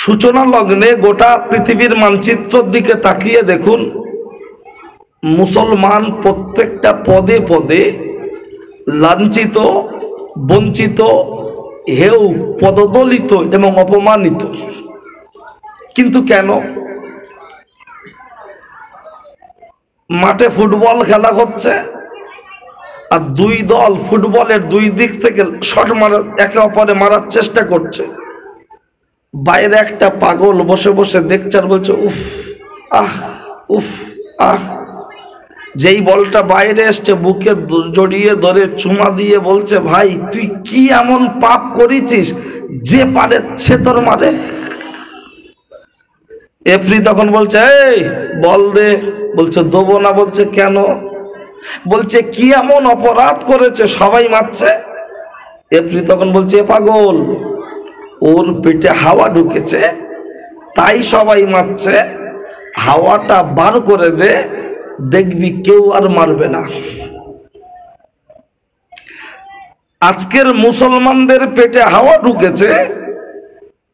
সূচনা লগ্নে গোটা পৃথিবীর মানচিত্রের দিকে তাকিয়ে দেখুন, মুসলমান প্রত্যেকটা পদে পদে লাঞ্ছিত, বঞ্চিত, হেউ, পদদলিত এবং অপমানিত। কিন্তু কেন? মাঠে ফুটবল খেলা হচ্ছে আর দুই দল ফুটবলের দুই দিক থেকে শট মারা, একে অপরে মারার চেষ্টা করছে। বাইরে একটা পাগল বসে বসে দেখছে আর বলছে উফ আহ, উফ আহ। যেই বলটা বাইরে এসছে বুকে জড়িয়ে ধরে চুমা দিয়ে বলছে, ভাই তুই কি এমন পাপ করেছিস যে পারে সে তোর মারে। এফরি তখন বলছে এই বল দে। বলছে দেবো না। বলছে কেন? বলছে কি এমন অপরাধ করেছে সবাই মারছে। এফরি তখন বলছে এ পাগল, ওর পেটে হাওয়া ঢুকেছে তাই সবাই মারছে, হাওয়াটা বার করে দে, দেখবি কেউ আর মারবে না। আজকের মুসলমানদের পেটে হাওয়া ঢুকেছে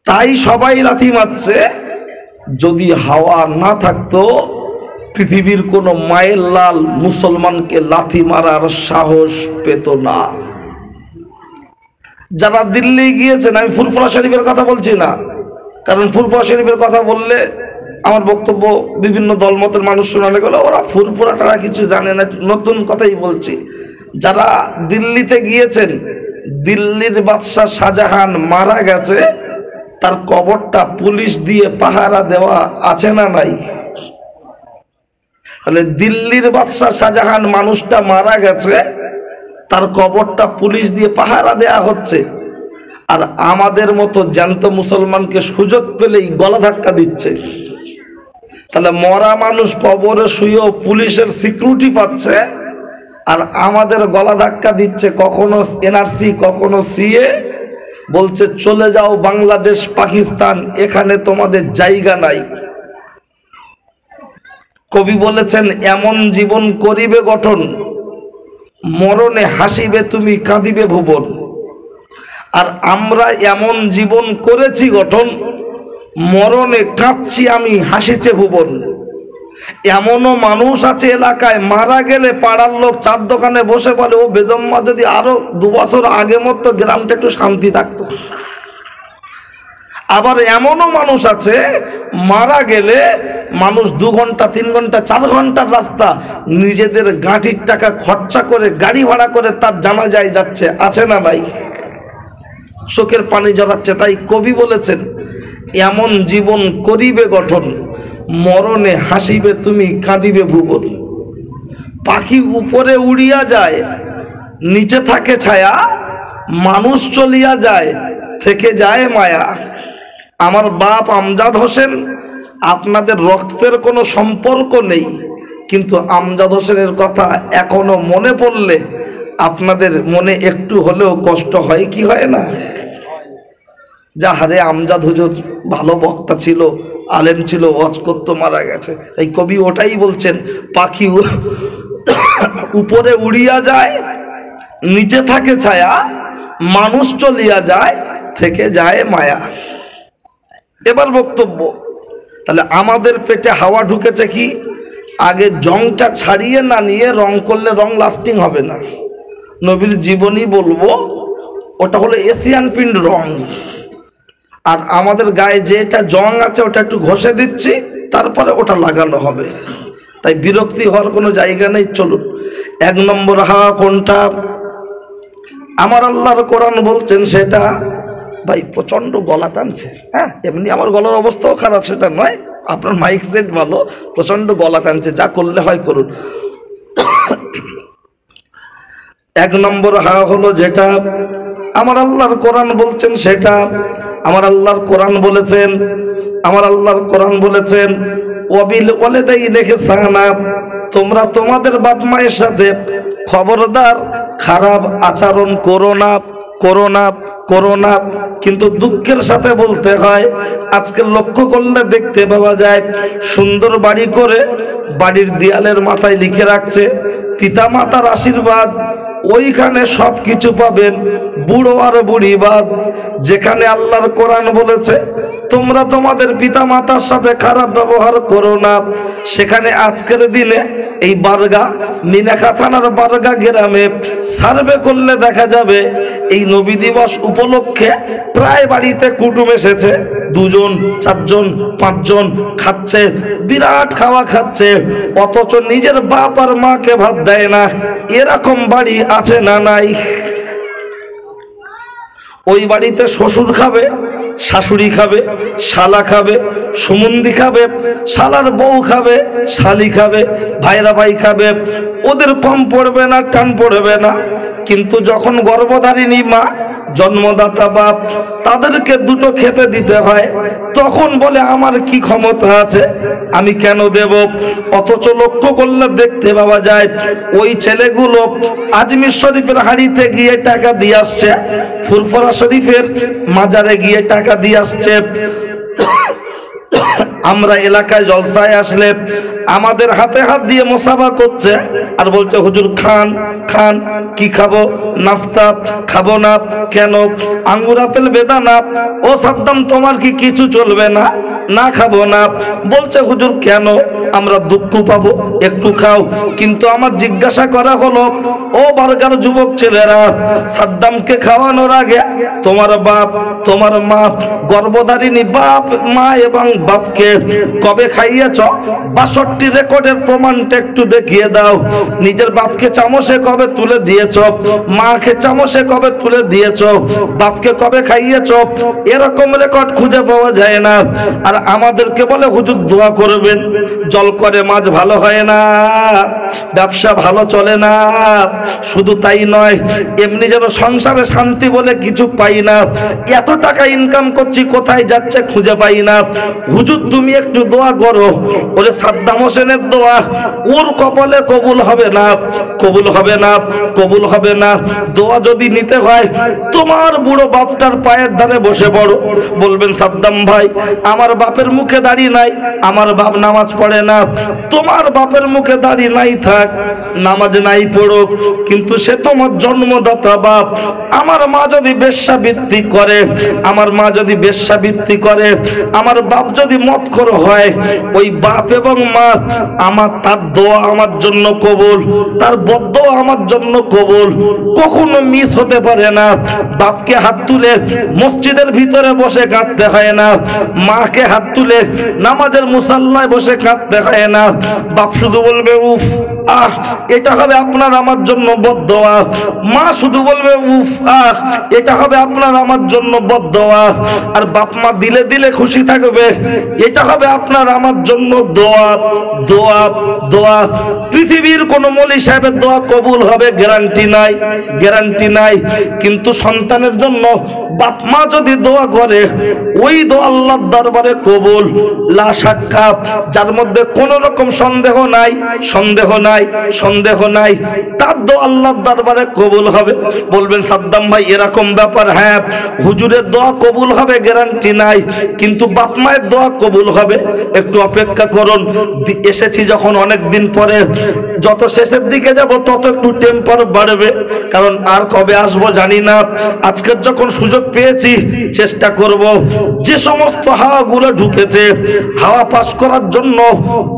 তাই সবাই লাথি মারছে। যদি হাওয়া না থাকতো পৃথিবীর কোনো মায়ের লাল মুসলমানকে লাথি মারার সাহস পেত না। যারা দিল্লি গিয়েছেন, আমি ফুরফুরা শরীফের কথা বলছি না, কারণ ফুরফুরা শরীফের কথা বললে আমার বক্তব্য বিভিন্ন দলমতের মানুষ শোনালে গেলে ওরা ফুরফুরা ছাড়া কিছু জানে না, নতুন কথাই বলছি। যারা দিল্লিতে গিয়েছেন, দিল্লির বাদশাহ শাহজাহান মারা গেছে, তার কবরটা পুলিশ দিয়ে পাহারা দেওয়া আছে না নাই? তাহলে দিল্লির বাদশাহ শাহজাহান মানুষটা মারা গেছে, তার কবরটা পুলিশ দিয়ে পাহারা দেয়া হচ্ছে, আর আমাদের মতো জ্যান্ত মুসলমানকে সুযোগ পেলেই গলা ধাক্কা দিচ্ছে। তাহলে মরা মানুষ কবরে শুয়েও পুলিশের সিকিউরিটি পাচ্ছে, আর আমাদের গলা ধাক্কা দিচ্ছে, কখনো এনআরসি কখনো সিএ, বলছে চলে যাও বাংলাদেশ পাকিস্তান, এখানে তোমাদের জায়গা নাই। কবি বলেছেন এমন জীবন করিবে গঠন, মরণে হাসিবে তুমি কাঁদিবে ভুবন। আর আমরা এমন জীবন করেছি গঠন, মরণে কাঁদছি আমি হাসিছে ভুবন। এমনও মানুষ আছে এলাকায় মারা গেলে পাড়ার লোক চার দোকানে বসে বলে ও বেজম্মা যদি আরো 2 বছর আগে মতো গ্রামটা একটু শান্তি থাকতো। আবার এমনও মানুষ আছে মারা গেলে মানুষ 2 ঘন্টা 3 ঘন্টা 4 ঘন্টার রাস্তা নিজেদের গাঁটির টাকা খরচা করে গাড়ি ভাড়া করে তার জানাজায় যাচ্ছে, আছে না নাই? চোখের পানি জড়াচ্ছে। তাই কবি বলেছেন এমন জীবন করিবে গঠন, মরণে হাসিবে তুমি কাঁদিবে ভুবন। পাখি উপরে উড়িয়া যায়, নিচে থাকে ছায়া, মানুষ চলিয়া যায় থেকে যায় মায়া। আমার বাপ আমজাদ হোসেন, আপনাদের রক্তের কোনো সম্পর্ক নেই, কিন্তু আমজাদ হোসেনের কথা এখনো মনে পড়লে আপনাদের মনে একটু হলেও কষ্ট হয় কি হয় না? যা হারে আমজাদ হুজুর ভালো বক্তা ছিল, আলেম ছিল, ওয়াজ করতো, মারা গেছে। তাই কবি ওটাই বলছেন, পাখি উপরে উড়িয়া যায়, নিচে থাকে ছায়া, মানুষ চলিয়া যায় থেকে যায় মায়া। এবার বক্তব্য, তাহলে আমাদের পেটে হাওয়া ঢুকেছে কি? আগে জংটা ছাড়িয়ে না নিয়ে রং করলে রং লাস্টিং হবে না। নবীর জীবনী বলবো, ওটা হলো এশিয়ান পিন্ড রং। আর আমাদের গায়ে যেটা জং আছে ওটা একটু ঘষে দিচ্ছি, তারপরে ওটা লাগানো হবে। তাই বিরক্তি হওয়ার কোনো জায়গা নেই। চলুন, 1 নম্বর হাওয়া কোনটা? আমার আল্লাহর কোরআন বলছেন সেটা। ভাই প্রচন্ড গলা টানছে, হ্যাঁ, এমনি আমার গলার অবস্থাও খারাপ সেটা নয়, আপনার মাইক সেট ভালো, প্রচন্ড গলা টানছে, যা করলে হয় করুন। 1 নম্বর হাওয়া হলো যেটা আমার আল্লাহর কোরআন বলছেন সেটা। আমার আল্লাহর কোরআন বলেছেন, আমার আল্লাহর কোরআন বলেছেন ওয়াবিল ওয়ালিদাইনি ইহসানা, তোমরা তোমাদের বাপ মায়ের সাথে খবরদার খারাপ আচরণ করো না, করো না, করো না। কিন্তু দুঃখের সাথে বলতে হয়, আজকে লক্ষ্য করলে দেখতে পাওয়া যায় সুন্দর বাড়ি করে বাড়ির দেয়ালের মাথায় লিখে রাখছে পিতা মাতার আশীর্বাদ, ওইখানে সব কিছু পাবেন, বুড়ো আর বুড়ি বাদ। যেখানে আল্লাহর কোরআন বলেছে তোমরা তোমাদের পিতা মাতার সাথে খারাপ ব্যবহার করো না, সেখানে আজকের দিনে এই বারগা মিনাখা থানার বারগা গ্রামে সার্ভে করলে দেখা যাবে এই নবী দিবস উপলক্ষে প্রায় বাড়িতে কুটুম এসেছে, 2 জন 4 জন 5 জন খাচ্ছে, বিরাট খাওয়া খাচ্ছে, অথচ নিজের বাপ আর মাকে ভাত দেয় না। এরকম বাড়ি আছে না নাই? ওই বাড়িতে শ্বশুর খাবে, শাশুড়ি খাবে, শালা খাবে, সুমন্দি খাবে, শালার বউ খাবে, শালি খাবে, ভাইরা ভাই খাবে, ওদের কম পড়বে না, টান পড়বে না। কিন্তু যখন গর্ভধারিণী মা, জন্মদাতা বাপ, তাদেরকে দুটো খেতে দিতে হয়, তখন বলে আমার কি ক্ষমতা আছে, আমি কেন দেব? অথচ লক্ষ্য করলে দেখতে পাওয়া যায় ওই ছেলেগুলো আজমির শরীফের হাড়িতে গিয়ে টাকা দিয়ে আসছে, ফুরফুরা শরীফের মাজারে গিয়ে টাকা দিয়ে আসছে। আমরা এলাকায় জলসায় আসলে আমাদের হাতে হাত দিয়ে মোসাফা করছে আর বলছে হুজুর খান খান। কি খাবো? নাস্তা খাবো না। কেন? আঙ্গুর আপেল বেদানা। ও সাদ্দাম তোমার কি কিছু চলবে না? না খাবো না। বলছে হুজুর কেন? আমরা দুঃখ পাবো, একটু খাও। কিন্তু আমার জিজ্ঞাসা করা হলো, ও বারগার যুবক ছেলেরা, সাদ্দামকে খাওয়ানোর আগে তোমার বাপ তোমার মা, গর্ভধারিণী বাপ মা এবং বাপকে কবে খাইয়েছ? 62 রেকর্ডের প্রমাণটা একটু দেখিয়ে দাও। নিজের বাপকে চামচে কবে তুলে দিয়েছ? মাকে চামচে কবে তুলে দিয়েছ? বাপকে কবে খাইয়েছ? এরকম রেকর্ড খুঁজে পাওয়া যায় না। আর আমাদেরকে বলে হুজুর দোয়া করবেন। জল করে মাছ ভালো হয় না, ব্যবসা ভালো চলে না। শুধু তাই নয়, এমনি যেন সংসারে শান্তি বলে কিছু পাই না। এত টাকা ইনকাম করছি, কোথায় যাচ্ছে খুঁজে পাই না। হুজুর তুমি একটু দোয়া করো। ওরে সাদ্দাম হোসেনের দোয়া ওর কপালে কবুল হবে না, কবুল হবে না, কবুল হবে না। দোয়া যদি নিতে হয় তোমার বুড়ো বাপটার পায়ের ধারে বসে পড়ো। বলবেন সাদ্দাম ভাই আমার বাপের মুখে দাড়ি নাই, আমার বাপ নামাজ পড়ে না। তোমার বাপের মুখে দাড়ি নাই থাক, নামাজ নাই পড়ুক, কিন্তু সে তোমার জন্মদাতা বাপ। আমার মা যদি বেশ্যাবৃত্তি করে, আমার মা যদি বেশ্যাবৃত্তি করে, আমার বাপ যদি মদখোর হয়, ওই বাপ এবং মা আমার, তার দোয়া আমার জন্য কবুল, তার বদদোয়া আমার জন্য কবুল, কখনো মিস হতে পারে না। বাপকে হাত তুলে মসজিদের ভিতরে বসে কাঁদতে হয় না, মাকে হাত তুলে নামাজের মুসাল্লায় বসে কাঁদতে হয় না। বাপ শুধু বলবে উফ আহ, এটা হবে আপনার আমার জন্য বদদোয়া। মা শুধু বলবে উফ আহ, এটা হবে আপনার আমার জন্য বদদোয়া। আর বাপ মা দিলে দিলে খুশি থাকবে, এটা হবে আপনার আমার জন্য দোয়া। দোয়া দোয়া। পৃথিবীর কোন মৌলী সাহেবের দোয়া কবুল হবে গ্যারান্টি নাই, গ্যারান্টি নাই। কিন্তু সন্তানের জন্য বাপ মা যদি দোয়া করে, ওই দোয়া আল্লাহর দরবারে কবুল লা শাক্কা, যার মধ্যে কোন রকম সন্দেহ নাই, সন্দেহ নাই, সন্দেহ নাই, তার দোয়া আল্লাহর দরবারে কবুল হবে। বলবেন সাদ্দাম ভাই এরকম ব্যাপার? হ্যাঁ, হুজুরের দোয়া কবুল হবে গ্যারান্টি নাই, কিন্তু বাপ মায়ের দোয়া কবুল হবে। একটু অপেক্ষা করুন। এসেছি যখন অনেক দিন পরে, যত শেষের দিকে যাব তত একটু টেম্পার বাড়বে, কারণ আর কবে আসবো জানি না। আজকের যখন সুযোগ পেয়েছি চেষ্টা করব যে সমস্ত হাওয়াগুলো ঢুকেছে, হাওয়া পাস করার জন্য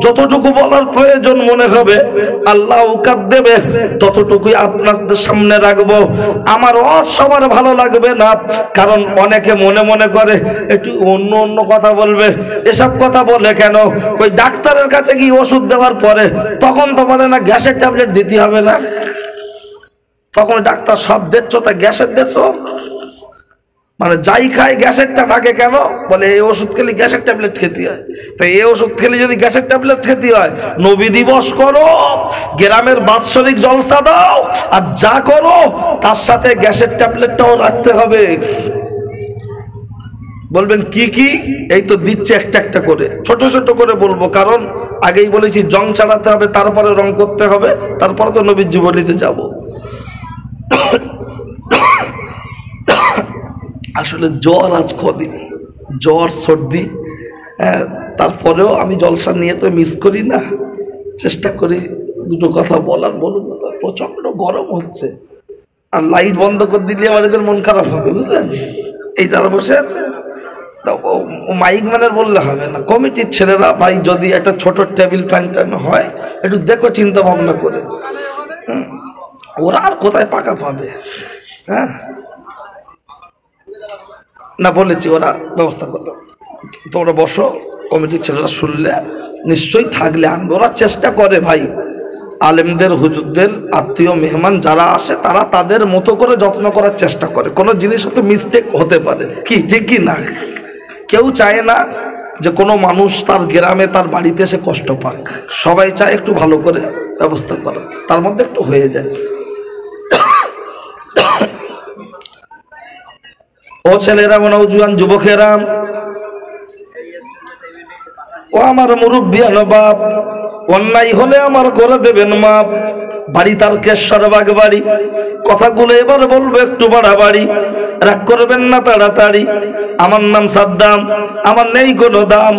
যতটুকু বলার প্রয়োজন মনে হবে আল্লাহ উকাত দেবে, ততটুকুই আপনাদের সামনে রাখবো। আমার সবার ভালো লাগবে না, কারণ অনেকে মনে মনে করে একটু অন্য অন্য কথা বলবে। এসব কথা বলে কেন? ওই ডাক্তারের কাছে গিয়ে ওষুধ দেওয়ার পরে তখন তো বলে না গ্যাসের ট্যাবলেট দিতে হবে না, তখন ডাক্তার সব দিচ্ছ তা গ্যাসের দিচ্ছ, মানে যাই খায় গ্যাসেরটা থাকে কেন? বলে এই ওষুধ খেলে গ্যাসের ট্যাবলেট খেতে হয়। তো এই ওষুধ খেলে যদি গ্যাসের ট্যাবলেট খেতে হয়, নবী দিবস করো, গ্রামের বাৎসরিক জলসা দাও, আর যা করো তার সাথে গ্যাসের ট্যাবলেটটাও রাখতে হবে। বলবেন কি কি? এই তো দিচ্ছে একটা একটা করে, ছোট ছোট করে বলবো, কারণ আগেই বলেছি জং ছাড়াতে হবে, তারপরে রং করতে হবে, তারপরে তো নবীর জীবনীতে যাব। আসলে জ্বর আজ কদিন, জ্বর সর্দি, তারপরেও আমি জলসা নিয়ে তো মিস করি না, চেষ্টা করি দুটো কথা বলার, বলুন না। প্রচন্ড গরম হচ্ছে, আর লাইট বন্ধ করে দিলে আমার এদের মন খারাপ হবে, বুঝলেন? এই যারা বসে আছে, তা ও মাইক ম্যানের বললে হবে না, কমিটির ছেলেরা, ভাই যদি একটা ছোট টেবিল ফ্যান ট্যান হয় একটু দেখো চিন্তা ভাবনা করে। ওরা আর কোথায় পাকা পাবে? হ্যাঁ না, বলেছি ওরা ব্যবস্থা করবে। তোমরা বসো, কমিটির ছেলেরা শুনলে নিশ্চয়ই থাকলে আনবে। ওরা চেষ্টা করে ভাই, আলেমদের হুজুরদের আত্মীয় মেহমান যারা আসে তারা তাদের মতো করে যত্ন করার চেষ্টা করে। কোনো জিনিস হয়তো মিস্টেক হতে পারে, কি ঠিক কি না? কেউ চায় না যে কোনো মানুষ তার গ্রামে তার বাড়িতে এসে কষ্ট পাক, সবাই চায় একটু ভালো করে ব্যবস্থা করে, তার মধ্যে একটু হয়ে যায়। ও ছেলেরা, নওজোয়ান যুবকেরা, ও আমার মুরব্বিয়ান বাপ, অন্যায় হলে আমার করে দেবেন মাপ। বাড়ি তার কেশ্বরবাগ বাড়ি, কথাগুলো এবার বলবো একটু বাড়াবাড়ি, রাগ করবেন না তাড়াতাড়ি। আমার নাম সাদ্দাম, আমার নেই কোনো দাম,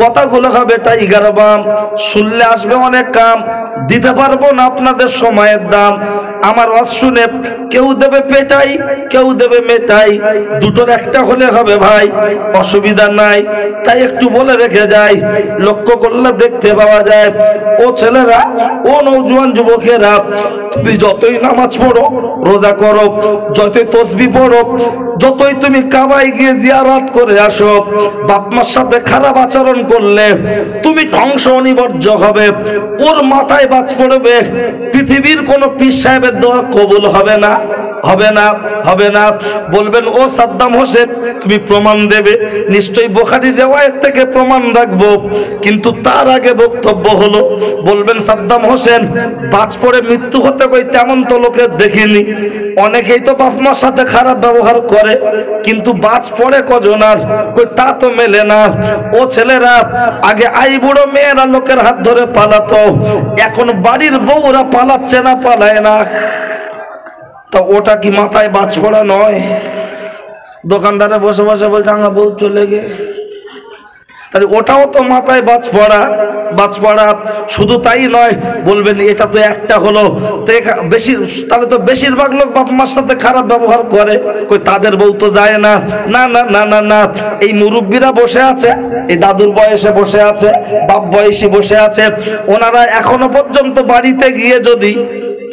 কথাগুলো হবে টাইগার বাম, শুনলে আসবে অনেক কাম, দিতে পারবো না আপনাদের সময়ের দাম। আমার ওয়াজ শুনে কেউ দেবে পেটাই, কেউ দেবে মেটাই, দুটোর একটা হলে হবে ভাই, অসুবিধা নাই, তাই একটু বলে রেখে যাই। লক্ষ্য করলে দেখতে পাওয়া যায়, ও ছেলেরা, ও নওজোয়ান যুবকেরা, তুমি যতই নামাজ পড়ো, রোজা করো, যতই তসবিহ পড়ো, যতই তুমি কাবায় গিয়ে জিয়ারত করে আসো, বাপ মার সাথে খারাপ আচরণ করলে তুমি ধ্বংস অনিবার্য হবে। ওর মাথায় বাজ পড়বে, পৃথিবীর কোন পীর সাহেবের দোয়া কবুল হবে না, হবে না, হবে না। বলবেন, ও সাদ্দাম হোসেন, তুমি প্রমাণ দেবে? নিশ্চয়ই বুখারীর রিওয়ায়াত থেকে প্রমাণ রাখবো, কিন্তু তার আগে বক্তব্য হলো, বলবেন সাদ্দাম হোসেন, বাজ পড়ে মৃত্যু হতে কই তেমন তো লোকের দেখিনি। অনেকেই তো বাপ মার সাথে খারাপ ব্যবহার করে, কিন্তু বাজ পড়ে কজন আর? কই তা তো মেলে না। ও ছেলেরা, আগে আই বুড়ো মেয়েরা লোকের হাত ধরে পালাতো, এখন বাড়ির বউরা পালাচ্ছে না, পালায় না। তা ওটা কি মাথায় বাজ পড়া নয়? দোকানদারে বসে বসে বলছে আমার বউ চলে গে, তাহলে ওটাও তো মাথায় বাজ পড়া, বাজ পড়া। শুধু তাই নয়, বলবেন এটা তো একটা হলো, বেশি, তাহলে তো বেশিরভাগ লোক বাপ মার সাথে খারাপ ব্যবহার করে, কই তাদের বউ তো যায় না। না না না না না, এই মুরব্বীরা বসে আছে, এই দাদুর বয়সে বসে আছে, বাপ বয়সী বসে আছে, ওনারা এখনো পর্যন্ত বাড়িতে গিয়ে যদি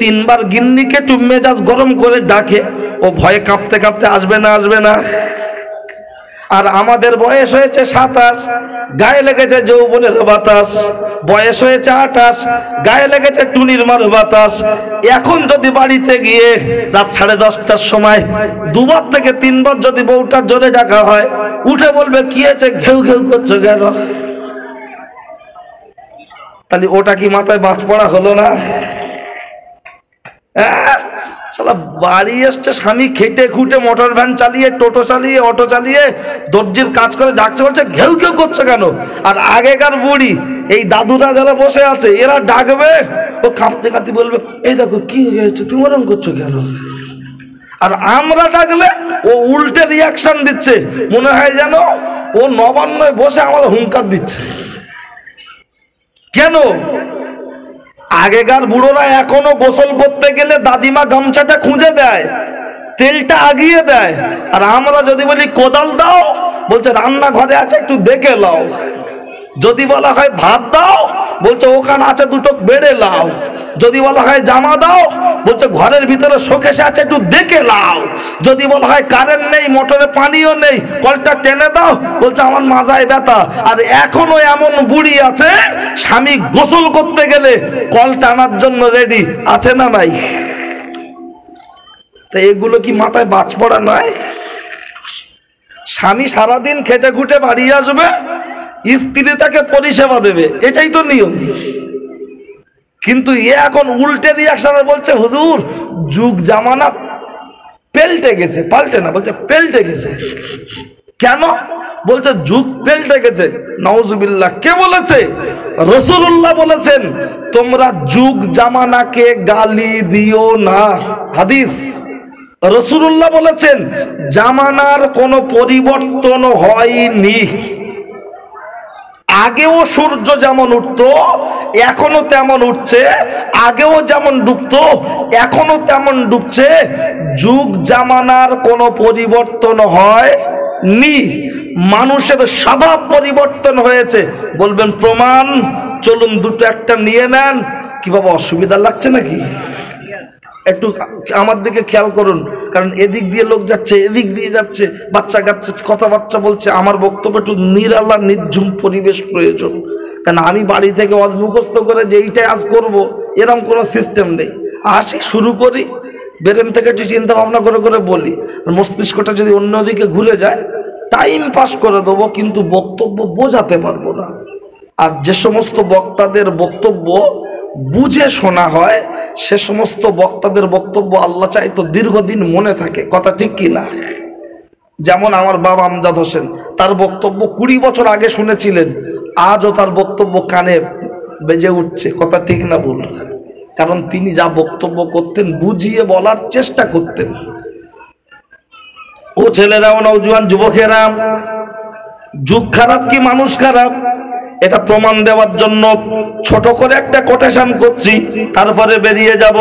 তিনবার গিন্নিকে একটু মেজাজ গরম করে ডাকে, ও ভয়ে কাঁপতে কাঁপতে আসবে না, আসবে না। আর আমাদের বয়স হয়েছে 27, গায়ে লেগেছে যৌবনের বাতাস, বয়স হয়েছে 28, গায়ে লেগেছে টুনির মার বাতাস। এখন যদি বাড়িতে গিয়ে রাত 10:30টার সময় দুবার থেকে তিনবার যদি বউটা জোরে ডাকা হয়, উঠে বলবে, কি হয়েছে, ঘেউ ঘেউ করছো কেন? তাহলে ওটা কি মাথায় বাজ পড়া হলো না? শালা বাড়ি এসছে স্বামী খেটে খুটে, মোটর ভ্যান চালিয়ে, টোটো চালিয়ে, অটো চালিয়ে, দর্জির কাজ করে, ডাকছে, বলছে ঘেউ ঘেউ করছে কেন? আর আগেকার বুড়ি, এই দাদুরা যারা বসে আছে, এরা ডাকবে, ও কাঁপতে কাঁপতে বলবে, এই দেখো কি হয়েছে, তুমি ওরম করছো কেন? আর আমরা ডাকলে ও উল্টে রিয়াকশন দিচ্ছে, মনে হয় যেন ও নবান্নয় বসে আমাদের হুঙ্কার দিচ্ছে। কেন? আগেকার বুড়োরা এখনো গোসল করতে গেলে দাদিমা গামছাটা খুঁজে দেয়, তেলটা আগিয়ে দেয়, আর আমরা যদি বলি কোদাল দাও, বলছে রান্নাঘরে আছে একটু দেখে লাও। যদি বলা হয় ভাত দাও, বলছে ওখানে আছে দুটো বেড়ে লাও। যদি বলা হয় জামা দাও, বলছে ঘরের ভিতরে শোকেশে আছে একটু দেখে লাও। যদি বলা হয় কারেন্ট নেই, মোটরে পানিও নেই, কলটা টেনে দাও, বলছে আমার মাজায় ব্যথা। আর এখনো এমন বুড়ি আছে, স্বামী গোসল করতে গেলে কল টানার জন্য রেডি আছে না নাই? তা এগুলো কি মাথায় বাজ পড়া নয়? স্বামী সারাদিন খেটে খুটে বাড়ি আসবে, স্ত্রী তাকে পরিষেবা দেবে, এটাই তো নিয়ম। কিন্তু এ এখন উল্টে রিয়াকশনে বলছে, হুজুর যুগ জামানা পেল্টে গেছে, পাল্টে না, বলছে পেল্টে গেছে। কেন? বলছে যুগ পেল্টে গেছে। নাউজুবিল্লাহ। কে বলেছে? রাসূলুল্লাহ বলেছেন, তোমরা যুগ জামানাকে গালি দিও না। হাদিস। রাসূলুল্লাহ বলেছেন, জামানার কোনো পরিবর্তন হয়নি। আগেও সূর্য যেমন উঠতো এখনো তেমন উঠছে, আগেও যেমন ডুবতো এখনো তেমন ডুবছে, যুগ জামানার কোনো পরিবর্তন হয়নি, মানুষের স্বভাব পরিবর্তন হয়েছে। বলবেন প্রমাণ, চলুন দুটো একটা নিয়ে নেন। কি বাবা অসুবিধা লাগছে নাকি? একটু আমার দিকে খেয়াল করুন, কারণ এদিক দিয়ে লোক যাচ্ছে, এদিক দিয়ে যাচ্ছে, বাচ্চা কাচ্চা কথাবার্তা বলছে। আমার বক্তব্য একটু নিরালা নির্ঝুম পরিবেশ প্রয়োজন, কারণ আমি বাড়ি থেকে মুখস্থ করে যে এইটাই আজ করব এরকম কোনো সিস্টেম নেই। আসি শুরু করি, ব্রেন থেকে একটু চিন্তা ভাবনা করে করে বলি। মস্তিষ্কটা যদি অন্যদিকে ঘুরে যায় টাইম পাস করে দেবো, কিন্তু বক্তব্য বোঝাতে পারবো না। আর যে সমস্ত বক্তাদের বক্তব্য বুঝে শোনা হয় সে সমস্ত বক্তাদের বক্তব্য আল্লাহ চাই তো দীর্ঘদিন মনে থাকে। কথা ঠিক কি না? যেমন আমার বাবা আমজাদ হোসেন, তার বক্তব্য 20 বছর আগে শুনেছিলেন, আজও তার বক্তব্য কানে বেজে উঠছে। কথা ঠিক না ভুল? কারণ তিনি যা বক্তব্য করতেন বুঝিয়ে বলার চেষ্টা করতেন। ও ছেলেরাও, নওজোয়ান যুবকেরা, যুগ খারাপ কি মানুষ খারাপ এটা প্রমাণ দেওয়ার জন্য ছোট করে একটা কোটেশন করছি, তারপরে বেরিয়ে যাব।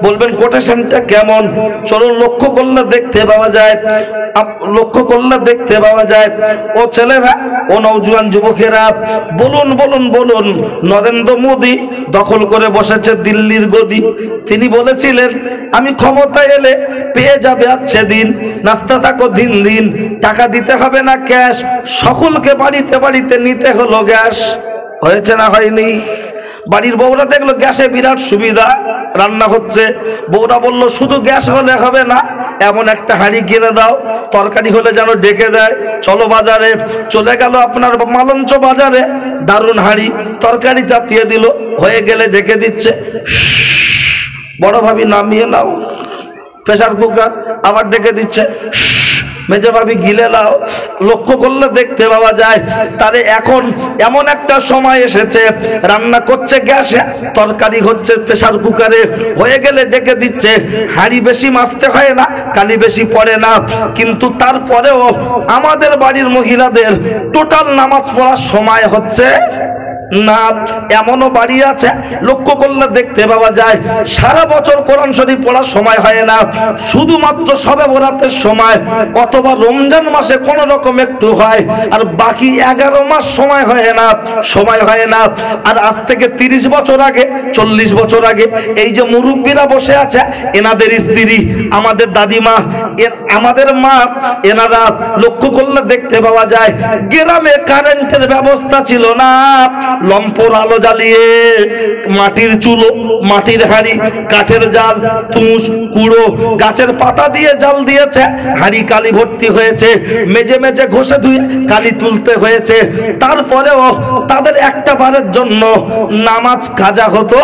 বলবেন কোটেশনটা কেমন? চলুন লক্ষ্য করলে দেখতে পাওয়া যায়, লক্ষ্য করলে দেখতে পাওয়া যায়। ও ছেলেরা, ও নওজোয়ান যুবকেরা, বলুন বলুন বলুন। নরেন্দ্র মোদী দখল করে বসেছে দিল্লির গদি। তিনি বলেছিলেন আমি ক্ষমতায় এলে পেয়ে যাবে আচ্ছে দিন, নাস্তা থাকো দিন দিন, টাকা দিতে হবে না ক্যাশ, সকলকে বাড়িতে বাড়িতে নিতে হলো গ্যাস। হয়েছে না হয়নি? বাড়ির বউরা দেখলো গ্যাসে বিরাট সুবিধা, রান্না হচ্ছে। বউরা বলল শুধু গ্যাস হলে হবে না, এমন একটা হাঁড়ি কিনে দাও, তরকারি হলে যেন ডেকে দেয়। চলো বাজারে, চলে গেল আপনার মালঞ্চ বাজারে, দারুণ হাঁড়ি, তরকারি চাপিয়ে দিল, হয়ে গেলে ডেকে দিচ্ছে, বড় ভাবি নামিয়ে নাও। প্রেসার কুকার আবার ডেকে দিচ্ছে, মেজে ভাবি গিলে নাও। লক্ষ্য করলে দেখতে পাওয়া যায় তারে এখন এমন একটা সময় এসেছে, রান্না করছে গ্যাসে, তরকারি হচ্ছে প্রেসার কুকারে, হয়ে গেলে ডেকে দিচ্ছে। হাঁড়ি বেশি মাজতে হয় না, কালি বেশি পড়ে না, কিন্তু তারপরেও আমাদের বাড়ির মহিলাদের টোটাল নামাজ পড়ার সময় হচ্ছে না। এমনও বাড়ি আছে লক্ষ্য করলে দেখতে পাওয়া যায় সারা বছর কোরআন শরীফ পড়ার সময় হয় না, শুধুমাত্র শবে বরাতের সময় অথবা রমজান মাসে কোন রকম একটু হয়, আর বাকি 11 মাস সময় হয় না, সময় হয় না। আর আজ থেকে 30 বছর আগে, 40 বছর আগে এই যে মুরব্বীরা বসে আছে, এনাদের স্ত্রী, আমাদের দাদিমা, আমাদের মা, এনারা লক্ষ্য করলে দেখতে পাওয়া যায় গ্রামে কারেন্টের ব্যবস্থা ছিল না, লম্পর আলো জ্বালিয়ে মাটির চুলো, মাটির হাঁড়ি, কাঠের জাল, তুষ, কুড়ো, গাছের পাতা দিয়ে জাল দিয়েছে, হাঁড়ি কালি ভর্তি হয়েছে, মেজে মেজে ঘষে ধুয়ে কালি তুলতে হয়েছে। তারপরেও তাদের একটা বারের জন্য নামাজ কাজা হতো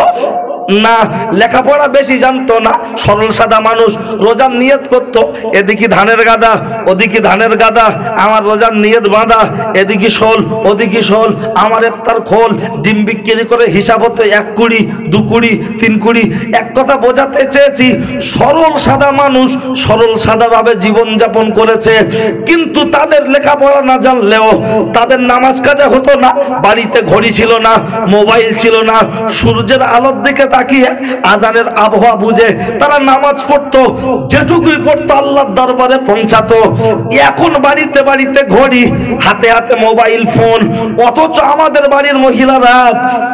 না। লেখাপড়া বেশি জানতো না, সরল সাদা মানুষ। রোজার নিয়ত করতো, এদিকে ধানের গাদা, ওদিকে ধানের গাদা, আমার রোজার নিয়ত বাঁধা, এদিকে শোল, ওদিকে শোল, আমার ইফতার খোল। ডিম বিক্রি করে হিসাব হতো 1 কুড়ি, 2 কুড়ি, 3 কুড়ি। এক কথা বোঝাতে চেয়েছি, সরল সাদা মানুষ সরল সাদাভাবে জীবনযাপন করেছে, কিন্তু তাদের লেখাপড়া না জানলেও তাদের নামাজ কাজা হতো না। বাড়িতে ঘড়ি ছিল না, মোবাইল ছিল না, সূর্যের আলোর দিকে তাকিয়ে আজানের আবহাওয়া বুঝে তারা নামাজ পড়তো, যেটুকুই পড়তো আল্লাহর দরবারে পৌঁছাতো। এখন বাড়িতে বাড়িতে ঘড়ি, হাতে হাতে মোবাইল ফোন, অথচ আমাদের বাড়ির মহিলারা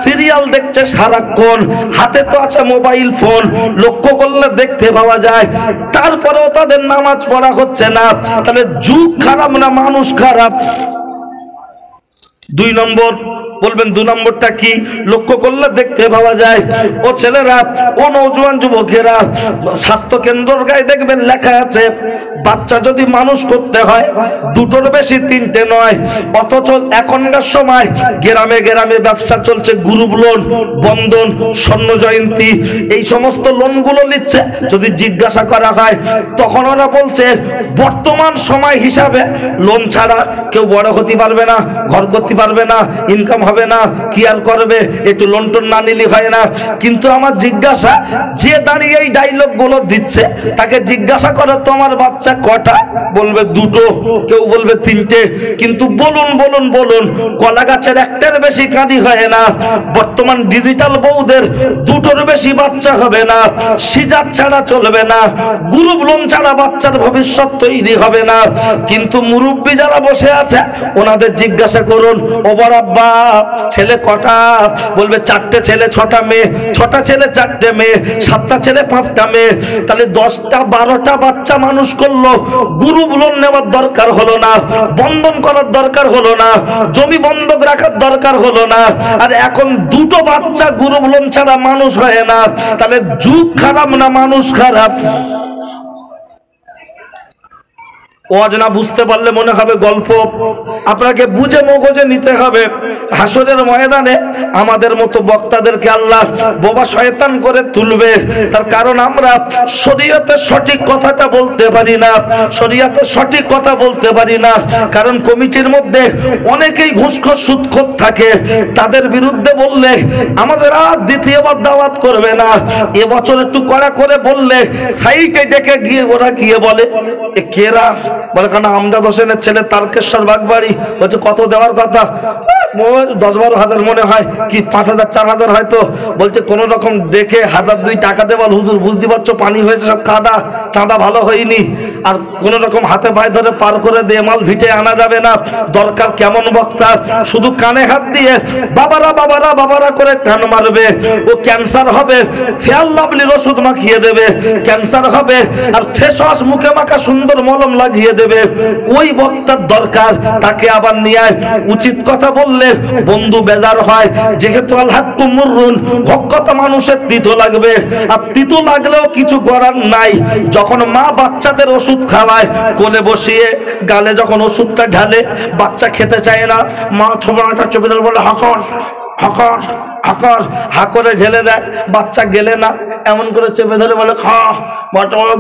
সিরিয়াল দেখছে সারাক্ষণ, হাতে তো আছে মোবাইল ফোন। লক্ষ্য করলে দেখতে পাওয়া যায় তারপরেও তাদের নামাজ পড়া হচ্ছে না। তাহলে যুগ খারাপ না মানুষ খারাপ? 2 নম্বর, বলবেন 2 নম্বরটা কি? লক্ষ্য করলে দেখতে পাওয়া যায় ও ছেলেরা, ও নওজোয়ান যুবকেরা, স্বাস্থ্য কেন্দ্রের গায়ে দেখবেন লেখা আছে বাচ্চা যদি মানুষ করতে হয় 2টোর বেশি 3টে নয়। অথচ এখনকার সময় গ্রামে গ্রামে ব্যবসা চলছে, গ্রুপ লোন, বন্ধন, স্বর্ণ জয়ন্তী, এই সমস্ত লোনগুলো নিচ্ছে। যদি জিজ্ঞাসা করা হয় তখন ওরা বলছে বর্তমান সময় হিসাবে লোন ছাড়া কেউ বড় হতে পারবে না, ঘর করতে পারবে না, ইনকাম হবে না, কি আর করবে, একটু লোন টোন না নিলে হয় না। কিন্তু আমার জিজ্ঞাসা, যে দাঁড়িয়ে এই ডায়লগ গুলো দিচ্ছে তাকে জিজ্ঞাসা করো তোমার বাচ্চা কটা, বলবে দুটো, কেউ বলবে তিনটে। কিন্তু বলুন বলুন বলুন, কলা গাছের একটার বেশি কাঁদি হয় না। বর্তমান ডিজিটাল বউদের দুটোর বেশি বাচ্চা হবে না। সিজার ছাড়া চলবে না, গ্রুপ লোন ছাড়া বাচ্চার ভবিষ্যৎ তৈরি হবে না। কিন্তু মুরব্বী যারা বসে আছে ওনাদের জিজ্ঞাসা করুন, ও বড় আব্বা ছেলে কটা? বলবে চারটে ছেলে ছটা মেয়ে, ছটা ছেলে চারটে মেয়ে, সাতটা ছেলে পাঁচটা মেয়ে। তাহলে 10টা 12টা বাচ্চা মানুষ করলো, গ্রুপ লোন নেওয়ার দরকার হলো না, বন্ধন করার দরকার হলো না, জমি বন্ধক রাখার দরকার হলো না। আর এখন দুটো বাচ্চা গ্রুপ লোন ছাড়া মানুষ হয় না। তাহলে যুগ খারাপ না মানুষ খারাপ? অজানা বুঝতে পারলে মনে হবে গল্প, আপনাকে বুঝে মগজে নিতে হবে। হাসরের ময়দানে আমাদের মতো বক্তাদেরকে আল্লাহ বোবা শয়তান করে তুলবে। তার কারণ আমরা শরীয়তের সঠিক কথাটা বলতে পারি না, শরীয়তের সঠিক কথা বলতে পারি না। কারণ কমিটির মধ্যে অনেকেই ঘুষখোর সুদখোর থাকে, তাদের বিরুদ্ধে বললে আমাদের আর দ্বিতীয়বার দাওয়াত করবে না। এবছর একটু কড়া করে বললে সাইটে ডেকে গিয়ে ওরা গিয়ে বলে এ কেরা, বলে কারণ আমজাদ হোসেনের ছেলে তারকেশ্বর বাগবাড়ি, বলছে কত দেওয়ার কথা? 10-12 হাজার মনে হয়, কি 5,000 4,000 হয়তো। বলছে কোন রকম ডেকে 1,000-2 টাকা দেওয়াল, হুজুর বুঝতে পারছো পানি হয়েছে সব কাদা, চাঁদা ভালো হয়নি, আর কোন রকম হাতে পায়ে ধরে পার করে দিয়ে মাল ভিটে আনা যাবে না। দরকার কেমন বক্তা, শুধু কানে হাত দিয়ে বাবারা বাবারা বাবারা করে টান মারবে। ও ক্যান্সার হবে, ফেয়ার লাভলির ওষুধ মাখিয়ে দেবে, ক্যান্সার হবে, আর ফেস ওয়াশ মুখে মাখা সুন্দর মলম লাগিয়ে দেবে। ওই বক্তার দরকার, তাকে আবার নিয়ে উচিত কথা বললে বন্ধু বেজার হয়। যেহেতু আল হাক্কু মুররুন, হক কথা মানুষের তিতো লাগবে, আর তিতো লাগলেও কিছু করার নাই। যখন মা বাচ্চাদের ওষুধ খাওয়ায়, কোলে বসিয়ে গালে যখন ওষুধটা ঢালে, বাচ্চা খেতে চায় না, মা থোবড়াটা চেপে ধরে বলে হাকর হাকর হাকর, হাকরে ঢেলে দেয়, বাচ্চা গেলে না, এমন করে চেপে ধরে বলে খা, বাচ্চা বলে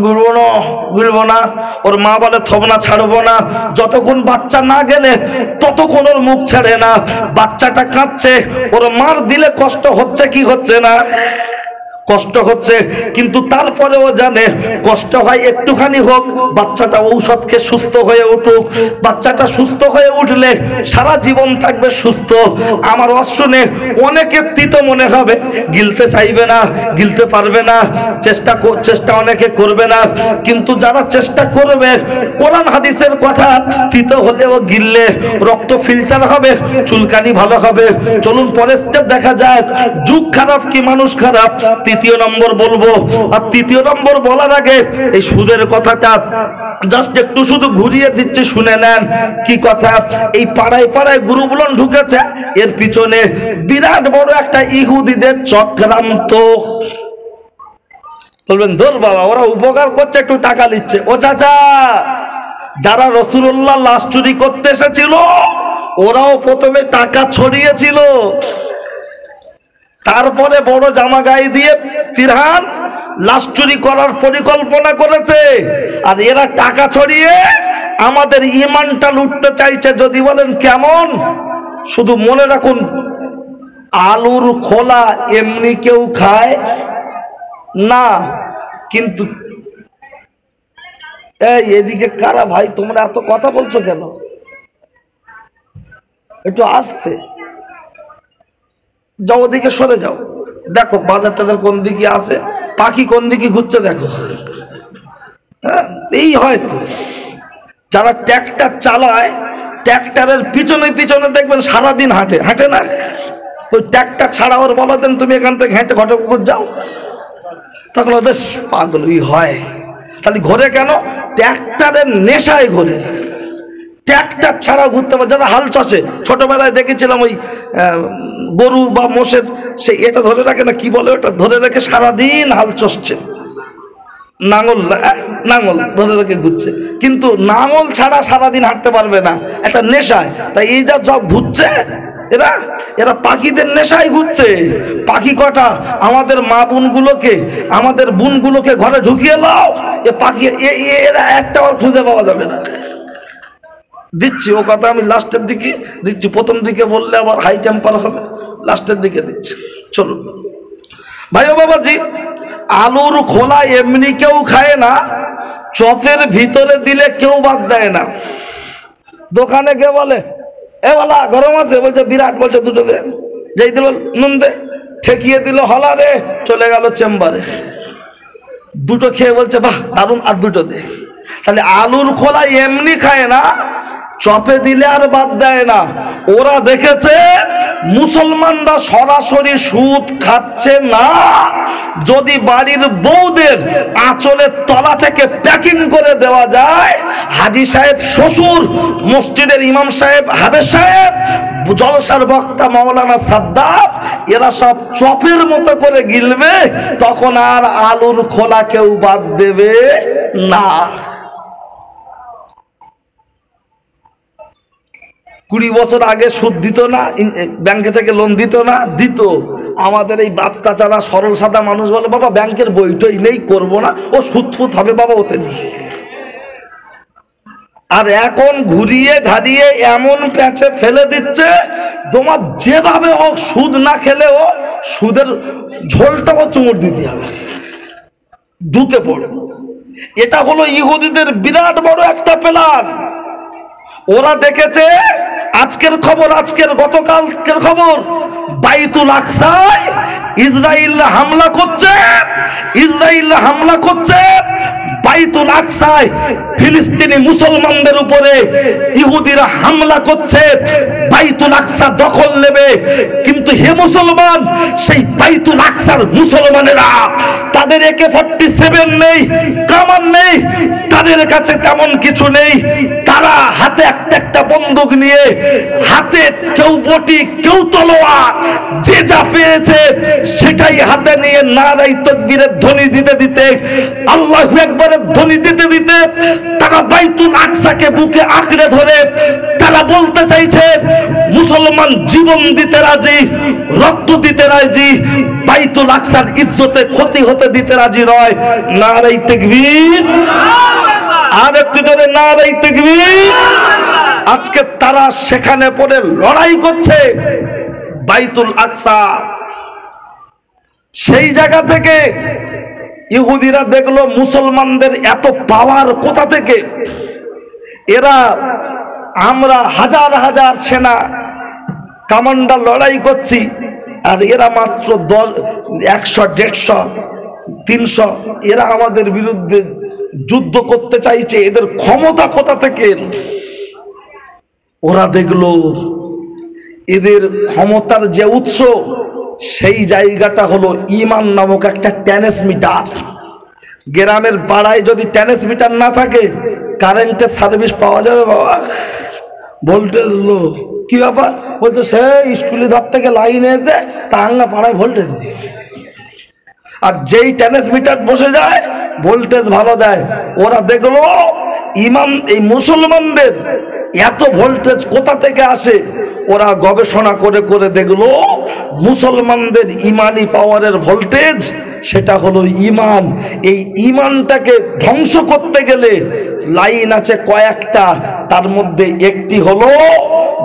গিলবো না। ওর মা বলে থবনা ছাড়বো না। যতক্ষণ বাচ্চা না গেলে ততক্ষণ ওর মুখ ছাড়ে না। বাচ্চাটা কাঁদছে, ওর মার দিলে কষ্ট হচ্ছে কি হচ্ছে না? কষ্ট হচ্ছে, কিন্তু তারপরেও জানে কষ্ট হয় একটুখানি হোক, বাচ্চাটা ঔষধ খেয়ে সুস্থ হয়ে উঠুক। বাচ্চাটা সুস্থ হয়ে উঠলে সারা জীবন থাকবে সুস্থ। আমার অশুনে অনেকের তিতো মনে হবে, গিলতে চাইবে না, গিলতে পারবে না, চেষ্টা অনেকে করবে না। কিন্তু যারা চেষ্টা করবে, কোরআন হাদিসের কথা, তিতো হলেও গিললে রক্ত ফিল্টার হবে, চুলকানি ভালো হবে। চলুন পরের স্টেপ দেখা যাক, যুগ খারাপ কি মানুষ খারাপ? তৃতীয় নম্বর বলবো। আর তৃতীয় নম্বর বলার আগে এই সুদের কথাটা জাস্ট একটু শুধু ঘুরিয়ে দিচ্ছে, শুনে নেন কি কথা। এই পাড়ায় পাড়ায় গ্রুপ লোন ঢুকেছে, এর পিছনে বিরাট বড় একটা ইহুদিদের চক্রান্ত। বলবেন ধর বাবা, ওরা উপকার করছে, একটু টাকা নিচ্ছে। ও চাচা, যারা রাসূলুল্লাহ লাশ চুরি করতে এসেছিল, ওরাও প্রথমে টাকা ছড়িয়েছিল, তারপরে বড় জামা গায়ে দিয়ে ফিরহান লাশ চুরি করার পরিকল্পনা করেছে। আর এরা টাকা ছড়িয়ে আমাদের ঈমানটা লুটতে চাইছে। যদি বলেন কেমন, শুধু মনে রাখুন, আলুর খোলা এমনি কেউ খায় না। কিন্তু এই এদিকে কারা ভাই, তোমরা এত কথা বলছো কেন? একটু আস্তে যাও, ওদিকে সরে যাও। দেখো বাজার টাজার কোন দিকে আছে, পাখি কোন দিকে ঘুরছে দেখো। হ্যাঁ, এই হয়তো যারা ট্র্যাক্টর চালায়, ট্র্যাক্টরের পিছনে পিছনে দেখবেন সারাদিন হাঁটে, হাঁটে না? তো ট্র্যাক্টর ছাড়া ওর বলা দেন তুমি এখান থেকে হেঁটে ঘটকপুকুর যাও, তখন ওদের পাগলই হয়। তাহলে ঘোরে কেন? ট্র্যাক্টরের নেশায় ঘোরে। ট্র্যাক্টর ছাড়া ঘুরতে পারে। যারা হাল চষে, ছোটবেলায় দেখেছিলাম ওই গরু বা মোষের সেই এটা ধরে রাখে না, কি বলে ওটা, ধরে রেখে সারাদিন হাল চষছে, নাঙল ধরে রেখে ঘুরছে। কিন্তু নাঙল ছাড়া সারাদিন হাঁটতে পারবে না, একটা নেশায়। তাই এই যা সব ঘুরছে, এরা পাখিদের নেশায় ঘুরছে। পাখি কটা, আমাদের মা বোনগুলোকে, আমাদের বোনগুলোকে ঘরে ঢুকিয়ে নাও, এ পাখি এরা একটা আর খুঁজে পাওয়া যাবে না। দিচ্ছি ও কথা আমি লাস্টের দিকে দিচ্ছি, প্রথম দিকে বললে আবার হাই টেম্পার হবে, লাস্টের দিকে দিচ্ছি। চলুন ভাই ও বাবাজি, আলুর খোলা এমনি কেউ খায় না, চপের ভিতরে দিলে কেউ বাদ দেয় না। দোকানে কে বলে এ বলা গরম আছে, বলছে বিরাট, বলছে দুটো দে, যেই দিল নুন দে, ঠেকিয়ে দিল হলা রে, চলে গেল চেম্বারে, দুটো খেয়ে বলছে বাহ দারুন, আর দুটো দে। তাহলে আলুর খোলা এমনি খায় না, চপে দিলে আর বাদ দেয় না। ওরা দেখেছে মুসলমানরা সরাসরি সুদ খাচ্ছে না, যদি বাড়ির বউদের আঁচলের তলা থেকে প্যাকিং করে দেওয়া যায়, হাজি সাহেব শ্বশুর, মসজিদের ইমাম সাহেব, হাবেজ সাহেব, জলসার বক্তা মাওলানা সাদ্দাব, এরা সব চপের মতো করে গিলবে, তখন আর আলুর খোলা কেউ বাদ দেবে না। 20 বছর আগে সুদ দিত না, ব্যাংকে থেকে লোন দিত না, দিত। আমাদের এই বাপ চাচারা সরল সাদা মানুষ বলে বাবা ব্যাংকের বইটই নেই, করবো না, ও সুদ ফুদ হবে বাবা, ওতে নেই। আর এখন ঘুরিয়ে ঘাড়িয়ে এমন প্যাঁচে ফেলে দিচ্ছে, তোমার যেভাবে হোক সুদ না খেলেও সুদের ঝোলটাও চুমুর দিতে হবে, ঢুকে পড়ে। এটা হলো ইহুদিদের বিরাট বড় একটা প্ল্যান। ওরা দেখেছে আজকের খবর, আজকের গতকালকের খবর, বাইতুল আকসায় ইসরায়েল হামলা করছে, ইসরায়েল হামলা করছে। বাইতুল আকসায় ফিলিস্তিনি মুসলমানদের উপরে ইহুদিরা হামলা করছে, বাইতুল আকসা দখল নেবে। কিন্তু হে মুসলমান, সেই বাইতুল আকসার মুসলমানেরা, তাদের AK-47 নেই, কামান নেই, তাদের কাছে তেমন কিছু নেই। তারা হাতে একটা বন্দুক নিয়ে, হাতে কেউ বটি, কেউ তলোয়ার, যে যা পেয়েছে সেটাই হাতে নিয়ে নারায়ে তাকবীরের ধ্বনি দিতে দিতে, আল্লাহু আকবারের ধ্বনি দিতে দিতে, তারা বাইতুল আকসাকে বুকে আঁকড়ে ধরে তারা বলতে চাইছে মুসলমান জীবন দিতে রাজি, রক্ত দিতে রাজি, বাইতুল আকসার ইজ্জতে ক্ষতি হতে দিতে রাজি নয়। নারায়ে তাকবীর, আর একটু জোরে নারায়ে তাকবীর। আজকে তারা সেখানে পড়ে লড়াই করছে বাইতুল আকসা। সেই জায়গা থেকে ইহুদিরা দেখলো মুসলমানদের এত পাওয়ার কোথা থেকে, এরা, আমরা হাজার হাজার সেনা কমান্ডার লড়াই করছি, আর এরা মাত্র 100, 150, 300, এরা আমাদের বিরুদ্ধে যুদ্ধ করতে চাইছে, এদের ক্ষমতা কোথা থেকে? ওরা দেখলো এদের ক্ষমতার যে উৎস, সেই জায়গাটা হলো ইমান নামক একটা ট্রান্সমিটার। গ্রামের পাড়ায় যদি ট্রান্সমিটার না থাকে, কারেন্টের সার্ভিস পাওয়া যাবে বাবা? ভোল্টেজ লো, কি ব্যাপার? বলতো সে স্কুলে ধর থেকে লাইন এসে টাঙ্গা পাড়ায় ভোল্টেজ দিয়ে, আর যেই ট্রান্সমিটার বসে যায় ভোল্টেজ ভালো দেয়। ওরা দেখলো ইমাম, এই মুসলমানদের এত ভোল্টেজ কোথা থেকে আসে? ওরা গবেষণা করে করে দেখলো মুসলমানদের ইমানি পাওয়ারের ভোল্টেজ, সেটা হলো ইমান। এই ইমানটাকে ধ্বংস করতে গেলে লাইন আছে কয়েকটা, তার মধ্যে একটি হলো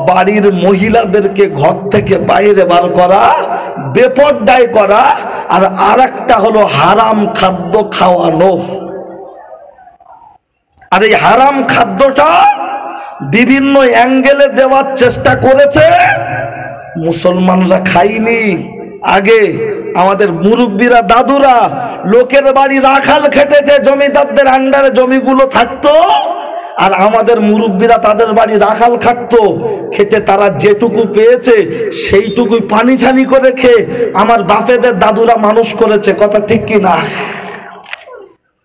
বাড়ির মহিলাদেরকে ঘর থেকে বাইরে বার করা, বেপরদায় করা, আর আরেকটা হলো হারাম খাদ্য খাওয়ানো। আর এই হারাম খাদ্যটা বিভিন্ন অ্যাঙ্গেলে দেওয়ার চেষ্টা করেছে, মুসলমানরা খায়নি। আগে আমাদের মুরব্বীরা, দাদুরা লোকের বাড়ি রাখাল খেটেছে, জমিদারদের আন্ডারে জমিগুলো থাকতো, আর আমাদের মুরব্বীরা তাদের বাড়ি রাখাল খাটতো, খেটে তারা যেটুকু পেয়েছে সেইটুকুই পানি ছানি করে খেয়ে আমার বাপেদের দাদুরা মানুষ করেছে। কথা ঠিক কি না?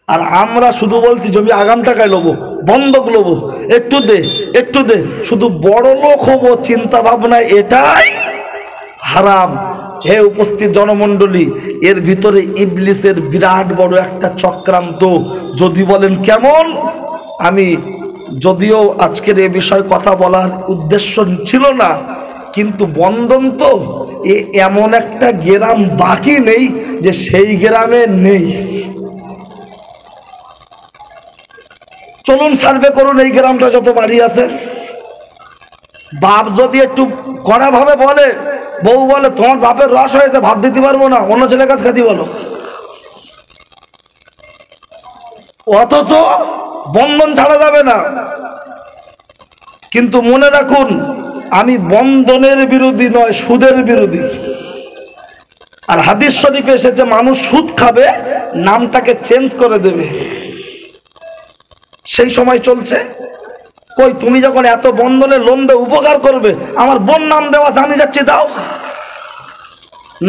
আর আমরা শুধু বলছি জমি আগাম টাকায় লোবো, বন্ধক লোবো, একটু দে একটু দে, শুধু বড় লোক হবো চিন্তা ভাবনা, এটাই হারাম। হে উপস্থিত জনমণ্ডলী, এর ভিতরে ইবলিসের বিরাট বড় একটা চক্রান্ত। যদি বলেন কেমন, আমি যদিও আজকের এ বিষয়ে কথা বলার উদ্দেশ্য ছিল না, কিন্তু বন্ধন তো এমন একটা গ্রাম বাকি নেই যে সেই গ্রামে নেই। চলুন সার্ভে করুন এই গ্রামটা যত বাড়ি আছে। বাপ যদি একটু কড়া ভাবে বলে, বউ বলে তোমার বাপের রস হয়েছে, ভাত দিতে পারবো না, অন্য ছেলের কাছে খাতি বলো। অথচ বন্ধন ছাড়া যাবে না। কিন্তু মনে রাখুন, আমি বন্ধনের বিরোধী নয়, সুদের বিরোধী। আর হাদিস শরীফে এসেছে মানুষ সুদ খাবে, নামটাকে চেঞ্জ করে দেবে। সেই সময় চলছে। কই তুমি যখন এত বন্ধনে লোন দিয়ে উপকার করবে, আমার বোন নাম দেওয়া আমি যাচ্ছি দাও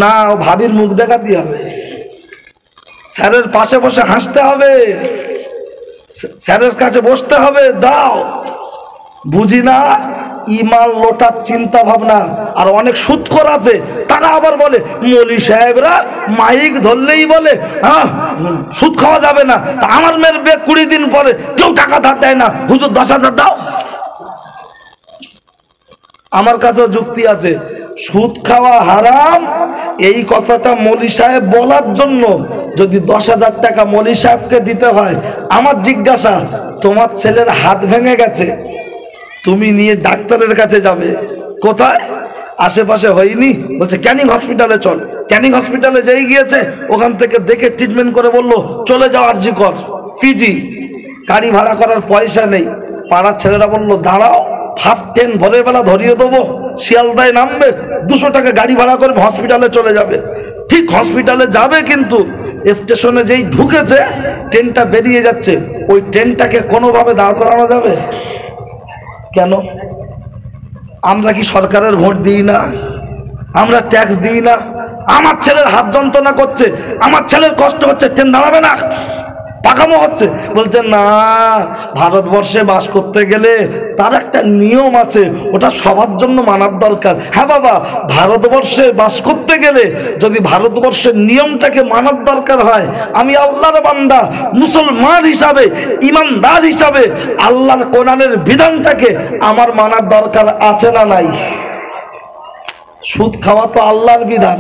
না, ভাবির মুখ দেখাতে হবে, স্যারের পাশে বসে হাসতে হবে, স্যারের কাছে বসতে হবে, দাও। বুঝি না ইমান লোটার চিন্তা ভাবনা। আর অনেক সুদখোর আছে, তারা আবার বলে মৌলী সাহেবরা মাইক ধরলেই বলে হ্যাঁ সুদ খাওয়া যাবে না। তা আমার মেয়ের বিয়ে 20 দিন পরে কেউ টাকা ধার দেয় না, হুজুর 10,000 দাও। আমার কাছেও যুক্তি আছে, সুদ খাওয়া হারাম এই কথাটা মৌলী সাহেব বলার জন্য যদি 10,000 টাকা মৌলী সাহেবকে দিতে হয়, আমার জিজ্ঞাসা তোমার ছেলের হাত ভেঙে গেছে, তুমি নিয়ে ডাক্তারের কাছে যাবে, কোথায়? আশেপাশে হয়নি, বলছে ক্যানিং হসপিটালে চল। ক্যানিং হসপিটালে যেই গিয়েছে, ওখান থেকে দেখে ট্রিটমেন্ট করে বললো চলে যাও আরজি কর, পিজি। গাড়ি ভাড়া করার পয়সা নেই। পাড়ার ছেলেরা বললো দাঁড়াও, ফার্স্ট ট্রেন ভোরের বেলা ধরিয়ে দেবো, শিয়ালদায় নামবে, 200 টাকা গাড়ি ভাড়া করে হসপিটালে চলে যাবে। ঠিক হসপিটালে যাবে, কিন্তু স্টেশনে যেই ঢুকেছে ট্রেনটা বেরিয়ে যাচ্ছে, ওই ট্রেনটাকে কোনোভাবে দাঁড় করানো যাবে? কেন? আমরা কি সরকারের ভোট দিই না? আমরা ট্যাক্স দিই না? আমার ছেলের হাত যন্ত্রণা করছে, আমার ছেলের কষ্ট হচ্ছে, ট্রেন দাঁড়াবে না? পাকামো হচ্ছে। বলছে না, ভারতবর্ষে বাস করতে গেলে তার একটা নিয়ম আছে, ওটা সবার জন্য মানার দরকার। হ্যাঁ বাবা, ভারতবর্ষে বাস করতে গেলে যদি ভারতবর্ষের নিয়মটাকে মানার দরকার হয়, আমি আল্লাহর বান্দা মুসলমান হিসাবে, ইমানদার হিসাবে আল্লাহর কোরআনের বিধানটাকে আমার মানার দরকার আছে না নাই? সুদ খাওয়া তো আল্লাহর বিধান,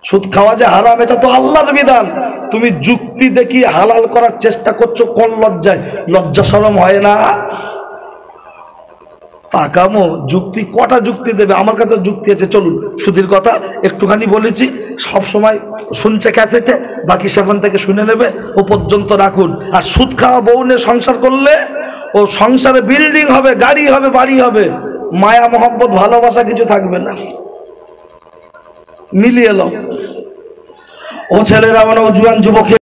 সুদ খাওয়া যে হারাম এটা তো আল্লাহর বিধান। তুমি যুক্তি দেখি হালাল করার চেষ্টা করছো, কোন লজ্জায়? লজ্জা শরম হয় না? পাকামো যুক্তি, কটা যুক্তি দেবে? আমার কাছে যুক্তি আছে, চলুন সুদের কথা একটুখানি বলেছি, সব সময় শুনছে ক্যাসেটে, বাকি সেখান থেকে শুনে নেবে, ও পর্যন্ত রাখুন। আর সুদ খাওয়া বউ নিয়ে সংসার করলে ও সংসারে বিল্ডিং হবে, গাড়ি হবে, বাড়ি হবে, মায়া মোহাম্মত ভালোবাসা কিছু থাকবে না। মিলিয়ে নাও। ও ছেলেরা, মানে ও জুয়ান যুবক